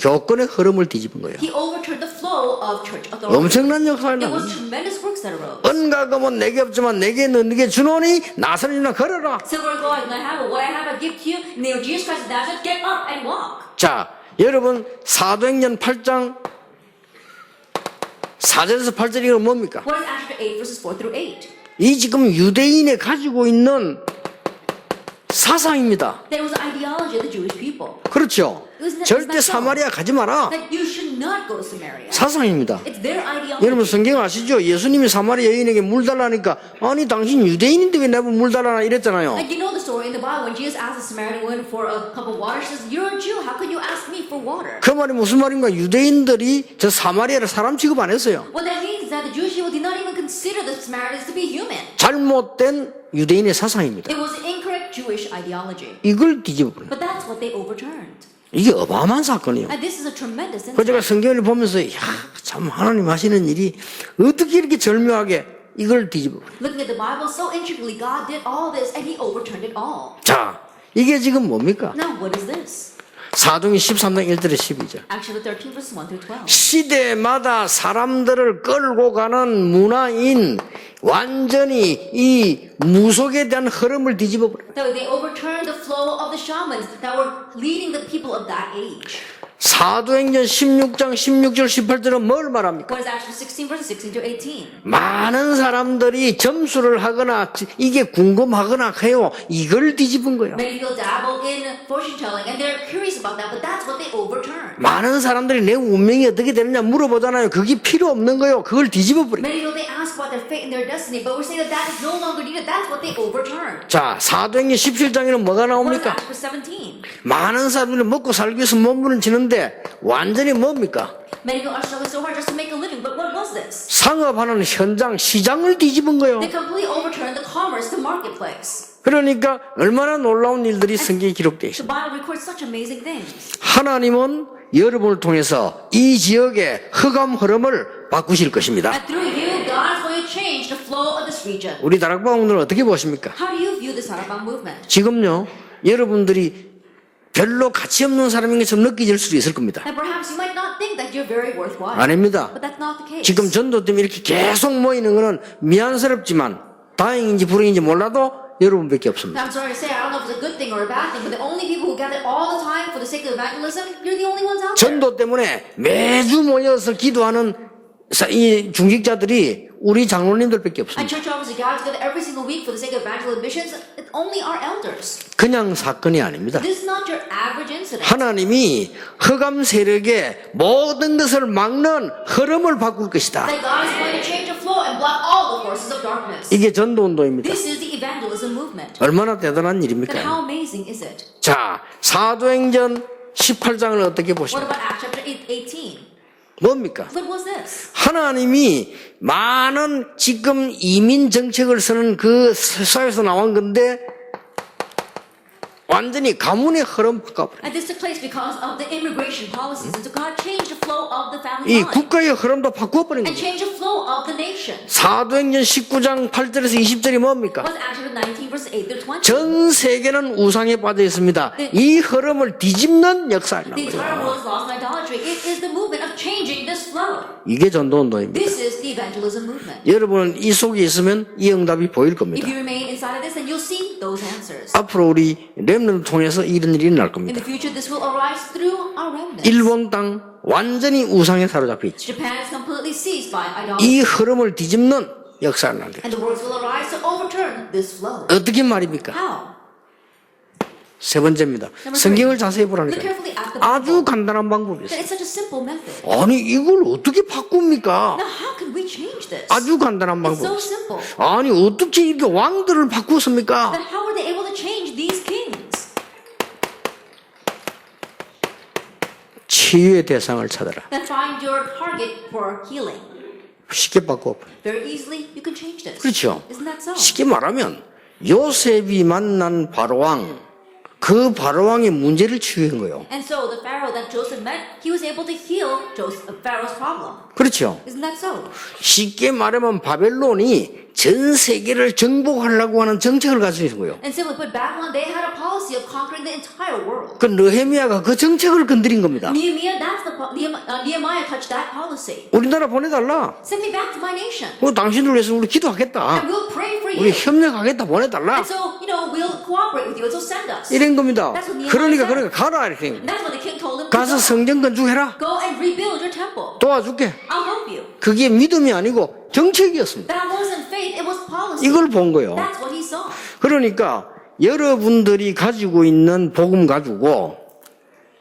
교권의 흐름을 뒤집은 거예요. He overturned the flow of church authority. 엄청난 역사를 It was 남깁니다. tremendous works that arose. 은과 금은 내게 없지만 내게 너에게 주노니 나서리나 걸어라. Silver and gold I do not have, but what I have I give to you. In the name of Jesus Christ of Nazareth, get up and walk. 자, 여러분 사도행전 8장 4절에서 8절이 뭡니까? What is Acts chapter 8 verses 4 through 8? 이 지금 유대인이 가지고 있는 사상입니다. That was the ideology of the Jewish people. 그렇죠. 절대 사마리아 가지 마라. That you should not go to Samaria. 사상입니다. It's their ideology. 여러분 성경 아시죠? 예수님이 사마리아 여인에게 물 달라니까 아니 당신 유대인인데 왜 나보고 물 달라나 이랬잖아요. Like you know the story in the Bible when Jesus asked the Samaritan woman for a cup of water. She says, "You're a Jew. How could you ask me for water?" 그 말이 무슨 말인가? 유대인들이 저 사마리아를 사람 취급 안 했어요. What that means is that the Jewish people did not even consider the Samaritans to be human. 잘못된 유대인의 사상입니다. It was incorrect Jewish ideology. 이걸 뒤집어버려요. But that's what they overturned. 이게 어마어마한 사건이에요. And this is a tremendous 그 제가 incident. 성경을 보면서 참 하나님 하시는 일이 어떻게 이렇게 절묘하게 이걸 뒤집어버려요. Looking at the Bible so intricately, God did all this and He overturned it all. 자, 이게 지금 뭡니까? Now, what is this? 사도행전 13장 1절에 12절. Acts chapter 13, verses 1 through 12. 시대마다 사람들을 끌고 가는 문화인 완전히 이 무속에 대한 흐름을 뒤집어버려요. So they overturned the flow of the shamans that were leading the people of that age. 사도행전 16장 16절 18절은 뭘 말합니까? What is Acts 16, verses 16 to 18? 많은 사람들이 점수를 하거나 이게 궁금하거나 해요. 이걸 뒤집은 거예요. Many people dabble in fortune telling and they're curious about that, but that's what they overturned. 많은 사람들이 내 운명이 어떻게 되느냐 물어보잖아요. 그게 필요 없는 거예요. 그걸 뒤집어버려요. Many people they ask about their fate and their destiny, but we're saying that that is no longer needed. That's what they overturned. 자, 사도행전 17장에는 뭐가 What is 나옵니까? Acts 17? 많은 사람들이 먹고 살기 위해서 몸부림 치는데 완전히 뭡니까? Many people are struggling so hard just to make a living, but what was this? 상업하는 현장, 시장을 뒤집은 거예요. They completely overturned the commerce, the marketplace. 그러니까 얼마나 놀라운 일들이 성경에 기록되어 The 있습니다. Bible records such amazing things. 하나님은 여러분을 통해서 이 지역의 흑암 흐름을 바꾸실 것입니다. And through you, God is going to change the flow of this region. 우리 다락방문을 어떻게 보십니까? How do you view this Sarabang movement? 지금요, 여러분들이 별로 가치 없는 사람인 것처럼 느껴질 수도 있을 겁니다. And perhaps you might not think that you're very worthwhile. 아닙니다. But that's not the case. 지금 전도 때문에 이렇게 계속 모이는 것은 미안스럽지만 다행인지 불행인지 몰라도 여러분밖에 없습니다. I'm sorry to say, I don't know if it's a good thing or a bad thing, but the only people who gather all the time for the sake of evangelism, you're the only ones out there. 전도 때문에 매주 모여서 기도하는 이 중직자들이 우리 장로님들밖에 And 없습니다. church officers gather together every single week for the sake of evangelism missions. It's only our elders. 그냥 사건이 아닙니다. This is not your average incident. 하나님이 흑암 세력의 모든 것을 막는 흐름을 바꿀 것이다. That God is going to change the flow and block all the forces of darkness. 이게 전도운동입니다. This is the evangelism movement. 얼마나 대단한 Then 일입니까? how amazing is it? 자, 사도행전 18장을 어떻게 What 보십니까? about Acts chapter 18? 뭡니까? What was this? 하나님이 많은 지금 이민 정책을 쓰는 그 사회에서 나온 건데 완전히 가문의 흐름 바꿔버려. And this took place because of the immigration policies. And so God changed the flow of the family 이 line. 국가의 흐름도 바꿔버린 And 거죠. changed the flow of the nation. 사도행전 19장 8절에서 20절이 뭡니까? What's Acts chapter 19 verse 8 through 20? 전 세계는 우상에 빠져 있습니다. 이 흐름을 뒤집는 역사라는 The entire 거예요. world is lost in idolatry. It is the movement of changing this flow. 이게 전도운동입니다. This is the evangelism movement. 여러분은 이 속에 있으면 이 응답이 보일 If 겁니다. you remain inside of this, then you'll see those answers. 앞으로 우리 렘넌트 통해서 이런 일이 일어날 In 겁니다. the future, this will arise through our remnants. 일본 땅 완전히 우상에 사로잡혀 있죠. Japan is completely seized by 이 idolatry. 흐름을 뒤집는 역사를 하는 거예요. And the words will arise to overturn this flow. 어떻게 말입니까? How? 세 번째입니다. 성경을 자세히 보라니까요. 아주 간단한 방법이 있어요. It's such a simple method. 아니 이걸 어떻게 바꿉니까? Now, how can we change this? 아주 간단한 It's 방법. so simple. 아니 어떻게 이렇게 왕들을 바꾸었습니까? Then how were they able to change these kings? 치유의 대상을 찾아라. Then find your target for healing. 쉽게 바꿔. Very easily, you can change this. 그렇죠. Isn't that so? 쉽게 말하면 요셉이 만난 바로왕 그 바로왕의 문제를 치유한 거예요. And so the Pharaoh that Joseph met, he was able to heal Pharaoh's problem. 그렇죠. Isn't that so? 쉽게 말하면 바벨론이 전 세계를 정복하려고 하는 정책을 가지고 있는 거예요. And simply put, Babylon, they had a policy of conquering the entire world. 그 느헤미야가 그 정책을 건드린 겁니다. Nehemiah touched that policy. 우리나라 보내달라. Send me back to my nation. 당신들 위해서 우리 기도하겠다. And we'll pray for 우리 you. 협력하겠다. 보내달라. And so, we'll cooperate with you. And so send us. 이런 겁니다. That's what Nehemiah 그러니까 said. 가라 이렇게. And that's what the king told him. 가서 성전 건축해라. Go and rebuild your temple. 도와줄게. I'll help you. 그게 믿음이 아니고 정책이었습니다. That wasn't faith, it was policy. 이걸 본 거예요. That's what he saw. 그러니까 여러분들이 가지고 있는 복음 가지고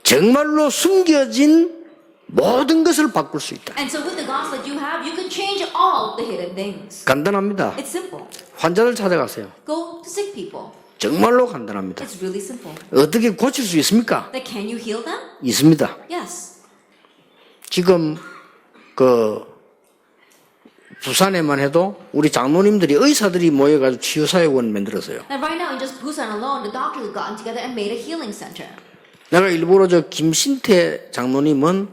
정말로 숨겨진 모든 것을 바꿀 수 있다. And so with the gospel that you have, you can change all the hidden things. 간단합니다. It's simple. 환자들 찾아가세요. Go to sick people. 정말로 간단합니다. It's really simple. 어떻게 고칠 수 있습니까? Then can you heal them? 있습니다. Yes. 지금 부산에만 해도 우리 장로님들이 의사들이 모여가지고 치유사역원 만들었어요. And right now in just Busan alone, the doctors have gotten together and made a healing center. 내가 일부러 김신태 장로님은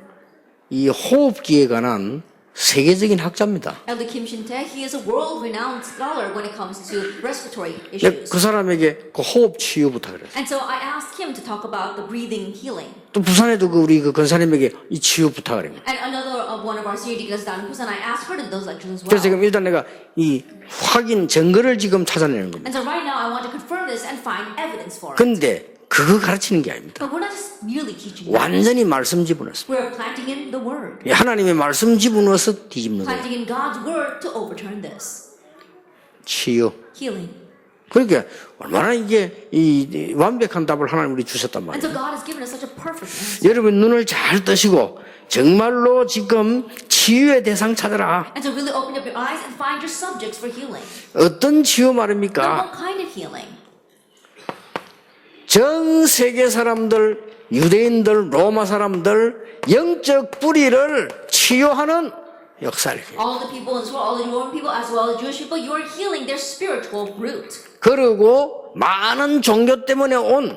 이 호흡기에 관한 세계적인 학자입니다. Elder Kim Shin-tae, he is a world-renowned scholar when it comes to respiratory 내가 issues. 그 사람에게 그 호흡 치유 부탁을 했어요. And so I asked him to talk about the breathing healing. 또 부산에도 우리 권사님에게 이 치유 부탁을 합니다. And another one of our senior deacons down in Busan, I asked her to do those lectures as well. 그래서 지금 일단 내가 이 확인 증거를 지금 찾아내는 겁니다. And so right now I want to confirm this and find evidence for it. 근데 그거 가르치는 게 아닙니다. But we're not just merely teaching that. 완전히 말씀 집어넣었습니다. We're planting in the word. 하나님의 말씀 집어넣어서 뒤집는 거예요. Planting in God's word to overturn this. 치유. Healing. 그러니까 얼마나 이게 이 완벽한 답을 하나님 우리 주셨단 And so 말이에요. God has given us such a perfect answer. 여러분 눈을 잘 뜨시고 정말로 지금 치유의 대상 찾아라. And so really open up your eyes and find your subjects for healing. 어떤 치유 Now, 말입니까? what kind of healing? 전 세계 사람들, 유대인들, 로마 사람들 영적 뿌리를 치유하는 역사를 해요. All the people in this world, all the Roman people as well as Jewish people, you are healing their spiritual root. 그리고 많은 종교 때문에 온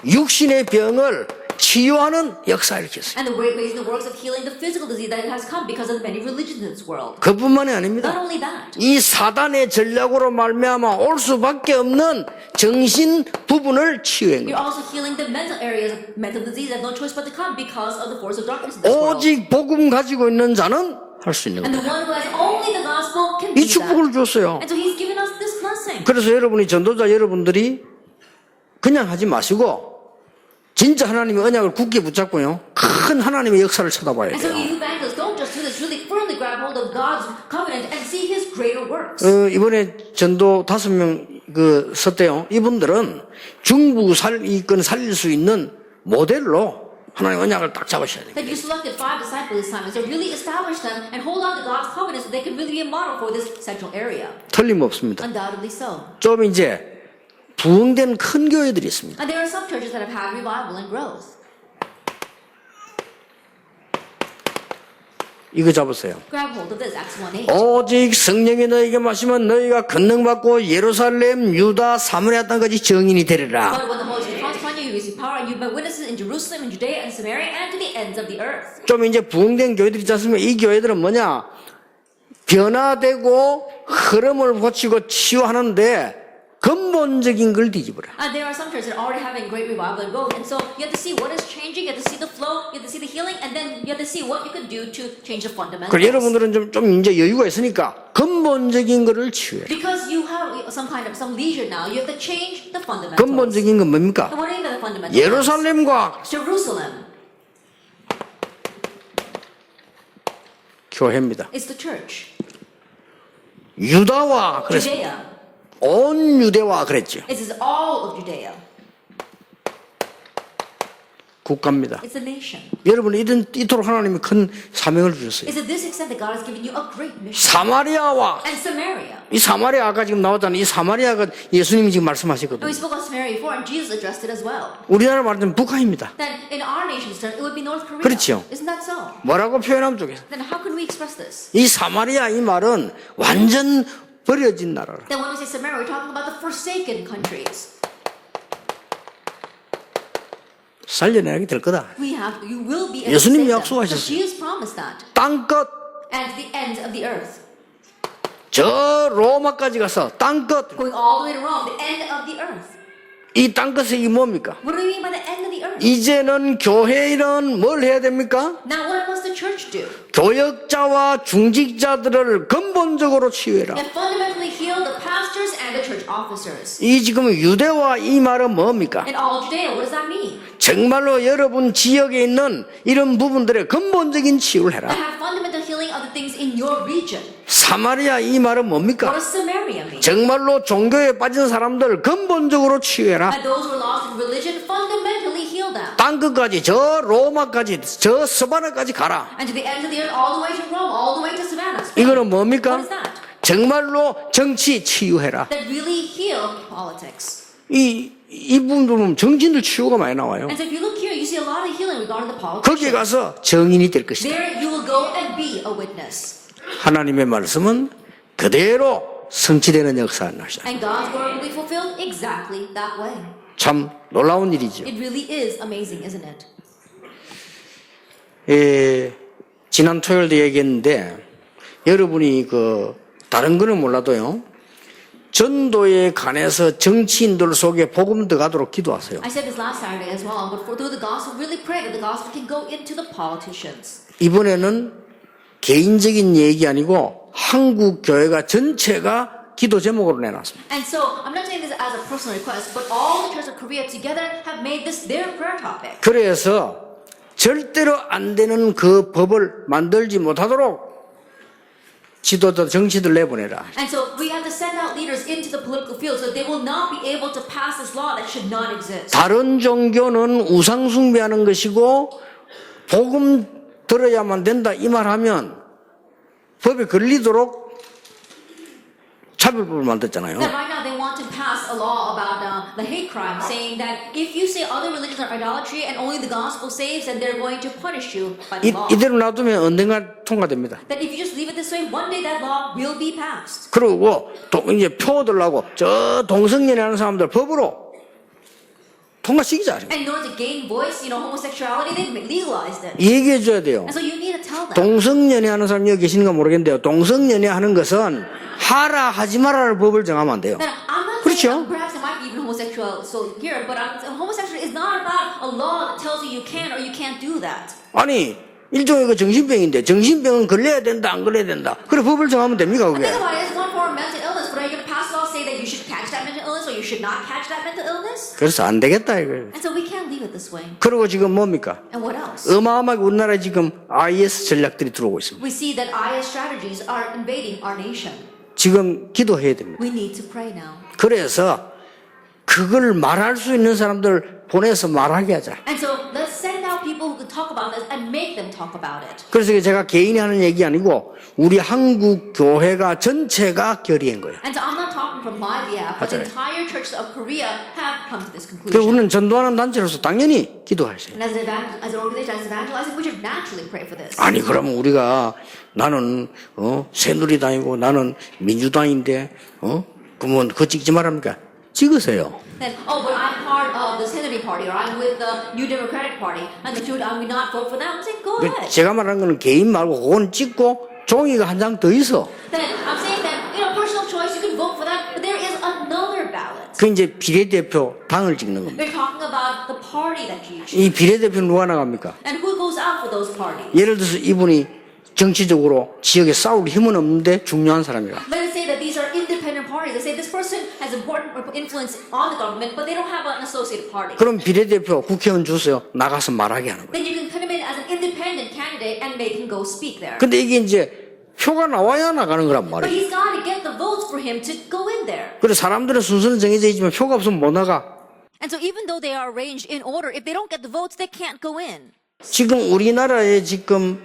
육신의 병을 치유하는 역사를 했어요. And the ways and the works of healing the physical disease that has come because of the many religions in this world. 그뿐만이 Not 아닙니다. only that, 이 사단의 전략으로 말미암아 올 수밖에 없는 정신 부분을 치유한 you're 거예요. also healing the mental areas of mental disease that have no choice but to come because of the force of darkness in this world. 오직 복음 가지고 있는 자는 할 수 있는 And the 거예요. one who has only the gospel can 이 do that. 축복을 줬어요. And so he's given us this blessing. 그래서 여러분이 전도자 여러분들이 그냥 하지 마시고 진짜 하나님의 언약을 굳게 붙잡고요. 큰 하나님의 역사를 쳐다봐야 And so 돼요. you evangelists don't just do this, really firmly grab hold of God's covenant and see his greater works. 이번에 전도 5명 섰대요. 이분들은 중부 이권 살릴 수 있는 모델로 하나님의 언약을 딱 잡으셔야 돼요. That you selected 5 disciples this time, and so really establish them and hold on to God's covenant so they can really be a model for this central area. 틀림없습니다. Undoubtedly so. 좀 이제 부흥된 큰 교회들이 있습니다. And there are some churches that have had revival and growth. 이거 잡으세요. Grab hold of this, Acts 1:8. 오직 성령이 너에게 마시면 너희가 권능받고 예루살렘, 유다, 사마리아 땅까지 증인이 되리라. But when the Holy Spirit comes upon you, you receive power, and you be witnesses in Jerusalem, in Judea, and Samaria, and to the ends of the earth. 좀 이제 부흥된 교회들이 있지 않습니까? 이 교회들은 뭐냐? 변화되고 흐름을 고치고 치유하는데 근본적인 걸 뒤집어라. And there are some churches that are already having great revival and growth, and so you have to see what is changing, you have to see the flow, you have to see the healing, and then you have to see what you can do to change the fundamentals. 그럼 여러분들은 좀 이제 여유가 있으니까 근본적인 거를 치유해. Because you have some leisure now, you have to change the fundamentals. 근본적인 건 뭡니까? And what are the fundamentals? 예루살렘과 Jerusalem 교회입니다. is the church. 유다와 그래서 Judea. 온 유대와 그랬죠. It is all of Judea. 국가입니다. It's a nation. 여러분 이토록 하나님이 큰 사명을 주셨어요. It's at this extent that God has given you a great mission. 사마리아와 And Samaria. 이 사마리아 아까 지금 나왔잖아요. 이 사마리아가 예수님이 지금 And 말씀하셨거든요. we spoke of Samaria before, and Jesus addressed it as well. 우리나라 말하자면 북한입니다. Then in our nation's term, it would be North Korea. 그렇죠. Isn't that so? 뭐라고 표현하면 좋겠어요? Then how can we express this? 이 사마리아 이 말은 완전 버려진 나라라. Then when we say Samaria, we're talking about the forsaken countries. 살려내게 될 거다. You will be able to 예수님이 save them. 약속하셨어요. So Jesus promised that. 땅끝, And to the ends of the earth. 저 로마까지 가서 땅끝. Going all the way to Rome, the end of the earth. 이 땅끝이 이게 뭡니까? What do we mean by the end of the earth? 이제는 교회는 뭘 해야 됩니까? Now what must the church do? 교역자와 중직자들을 근본적으로 치유해라. And fundamentally heal the pastors and the church officers. 이 지금 유대와 이 말은 뭡니까? In all Judea, what does that mean? 정말로 여러분 지역에 있는 이런 부분들의 근본적인 치유를 And 해라. have fundamental healing of the things in your region. 사마리아 이 말은 뭡니까? What does Samaria mean? 정말로 종교에 빠진 사람들 근본적으로 치유해라. And those who are lost in religion, fundamentally heal them. 땅끝까지 저 로마까지 저 스바나까지 가라. And to the ends of the earth, all the way to Rome, all the way to Savannah. 이거는 What 뭡니까? is that? 정말로 정치 치유해라. That really heal politics. 이 부분 보면 정치인들 치유가 많이 나와요. And so if you look here, you see a lot of healing regarding the 거기에 politics. 가서 정인이 될 것이다. There you will go and be a witness. 하나님의 말씀은 그대로 성취되는 역사를 하셔. And God's word will be fulfilled exactly that way. 참 놀라운 일이죠. It really is amazing, isn't it? 지난 토요일도 얘기했는데 여러분이 다른 거는 몰라도요. 전도에 관해서 정치인들 속에 복음 들어가도록 기도하세요. I said this last Saturday as well, but through the gospel, really pray that the gospel can go into the politicians. 이번에는 개인적인 얘기 아니고 한국 교회가 전체가 기도 제목으로 내놨습니다. And so, I'm not saying this as a personal request, but all the churches of Korea together have made this their prayer topic. 그래서 절대로 안 되는 그 법을 만들지 못하도록 지도자 정치들 내보내라. And so, we have to send out leaders into the political field so they will not be able to pass this law that should not exist. 다른 종교는 우상 숭배하는 것이고 복음 들어야만 된다 이 말하면 법에 걸리도록 차별법을 만들었잖아요. That right now they want to pass a law about the hate crime, saying that if you say other religions are idolatry and only the gospel saves, then they're going to punish you by the law. 이대로 놔두면 언젠가 통과됩니다. That if you just leave it this way, one day that law will be passed. 그리고 또 이제 표들라고 저 동성연애하는 사람들 법으로 통과시키자. And in order to gain voice, homosexuality, they legalized it. 얘기해 줘야 돼요. And so you need to tell them. 동성연애하는 사람 여기 계시는가 모르겠는데요. 동성연애하는 것은 하라 하지 말아를 법을 정하면 안 돼요. That I'm not 그렇죠? saying, perhaps it might be even homosexual so here, but homosexuality is not about a law that tells you can or you can't do that. 아니 일종의 정신병인데 정신병은 걸려야 된다 안 걸려야 된다. 그래 법을 정하면 됩니까 그게? Think about it, it's one form of mental illness, but are you going to pass a law say that you should catch that mental illness or you should not catch that mental illness? 그래서 안 되겠다 이거예요. And so we can't leave it this way. 그리고 지금 뭡니까? And what else? 어마어마하게 우리나라에 지금 IS 전략들이 들어오고 있습니다. We see that IS strategies are invading our nation. 지금 기도해야 됩니다. We need to pray now. 그래서 그걸 말할 수 있는 사람들 보내서 말하게 하자. And so let's send out people who can talk about this and make them talk about it. 그래서 제가 개인이 하는 얘기 아니고 우리 한국 교회가 전체가 결의한 거예요. And so I'm not talking from my behalf, but the 맞아요. entire churches of Korea have come to this 그래서 conclusion. 우리는 전도하는 단체로서 당연히 기도하세요. And as an organization, as evangelizing, we should naturally pray for this. 아니 그러면 우리가 나는 새누리당이고 나는 민주당인데 그러면 그거 찍지 말합니까? 찍으세요. Then, but I'm part of the Senator Party, or I'm with the New Democratic Party, and should I not vote for them? I'm saying go ahead. 제가 말하는 거는 개인 말고 그건 찍고 종이가 한 장 더 있어. Then I'm saying that personal choice, you can vote for that, but there is another ballot. 그 이제 비례대표 당을 찍는 겁니다. We're talking about the party that you choose, 이 비례대표는 누가 나갑니까? and who goes out for those parties. 예를 들어서 이분이 정치적으로 지역에 싸울 힘은 없는데 중요한 사람이라. Let us say that these are independent parties. They say this person has important influence on the government, but they don't have an associated party. 그럼 비례대표 국회의원 주세요. 나가서 말하게 하는 거예요. Then you can put him in as an independent candidate and make him go speak there. 근데 이게 이제 표가 나와야 나가는 거란 But 말이에요. he's got to get the votes for him to go in there. 그래서 사람들의 순서는 정해져 있지만 표가 없으면 못 나가. And so even though they are arranged in order, if they don't get the votes, they can't go in. 지금 우리나라에 지금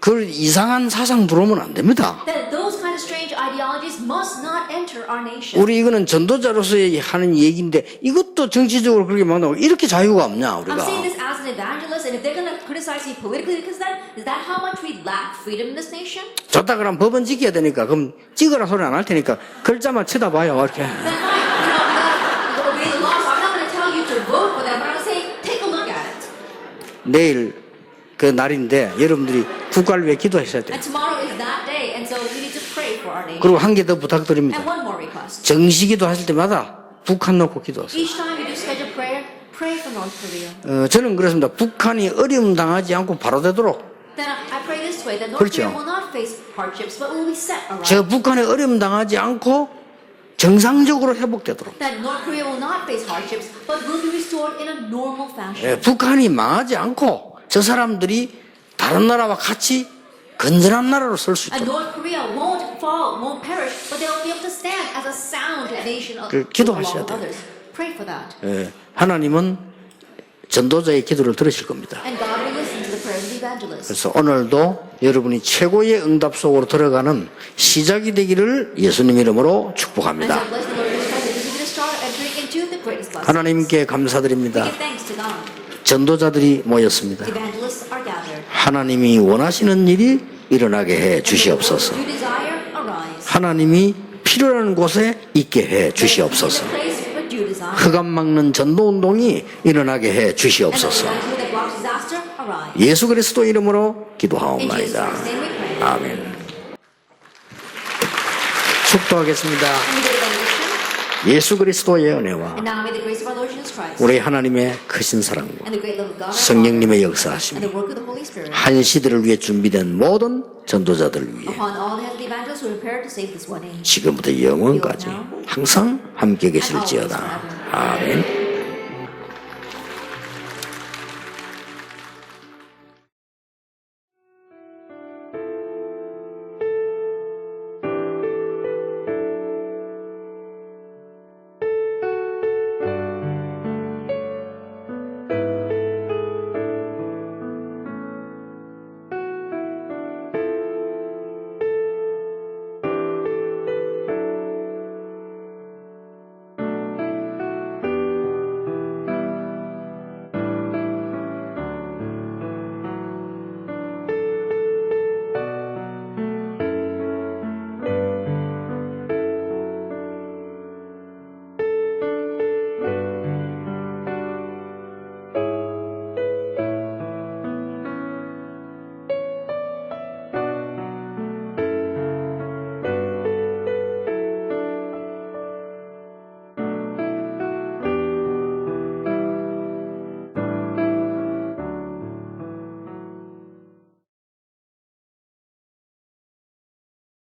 그 이상한 사상 들어오면 안 됩니다. That those kind of strange ideologies must not enter our nation. 우리 이거는 전도자로서 하는 얘기인데 이것도 정치적으로 그렇게 막나고 이렇게 자유가 없냐 I'm 우리가. saying this as an evangelist, and if they're going to criticize me politically because is that how much we lack freedom in this nation? 좋다 그럼 법은 지켜야 되니까 그럼 찍으라 소리 안 할 테니까 글자만 쳐다봐요 이렇게. Then fine, we gotta obey the law, so I'm not going to tell you to vote for them, but I'm going to say, take a look at 내일 그 날인데 여러분들이 국가를 위해 기도하셔야 돼요. And tomorrow is that day, and so we need to pray for our nation. 그리고 한 개 더 부탁드립니다. And one more request. 정시기도 하실 때마다 북한 놓고 기도하세요. Each time you do scheduled prayer, pray for North Korea. 저는 그렇습니다. 북한이 어려움 당하지 않고 바로 되도록 Then I pray this way, that North 그렇죠. Korea will not face hardships, but will be set aright. 저 북한에 어려움 당하지 않고 정상적으로 회복되도록 That North Korea will not face hardships, but will be restored in a normal fashion. 북한이 망하지 않고 저 사람들이 다른 나라와 같이 건전한 나라로 설 수 And 있도록 North Korea won't fall, won't perish, but they will be able to stand as a sound nation 그 기도하셔야 along with 돼요. others. Pray for that. 하나님은 전도자의 기도를 들으실 겁니다. And God will listen to the prayers of the evangelists. 그래서 오늘도 여러분이 최고의 응답 속으로 들어가는 시작이 되기를 예수님 이름으로 And 축복합니다. so bless the Lord Jesus Christ, that this is going to start entering into the greatest blessings. 하나님께 We 감사드립니다. give thanks to God. 전도자들이 모였습니다. The evangelists are gathered. 하나님이 원하시는 일이 일어나게 해 주시옵소서. You desire, arise. 하나님이 필요한 곳에 있게 해 주시옵소서. In the place what you desire. 흑암 막는 전도 운동이 일어나게 해 주시옵소서. And the that blocks disaster, arise. 예수 그리스도 이름으로 In Jesus 기도하옵나이다. Christ's name we pray. 아멘. 축도하겠습니다. And we give benediction. 예수 그리스도의 은혜와 And now may the grace of our Lord Jesus Christ 우리 하나님의 크신 사랑과 and the great love of God our Father 성령님의 and 역사하심이 the work of the Holy Spirit 한 시대를 위해 준비된 모든 전도자들을 위해 upon all the heavenly evangelists who are prepared to save this one age. 지금부터 영원까지 항상 함께 계실지어다. 아멘.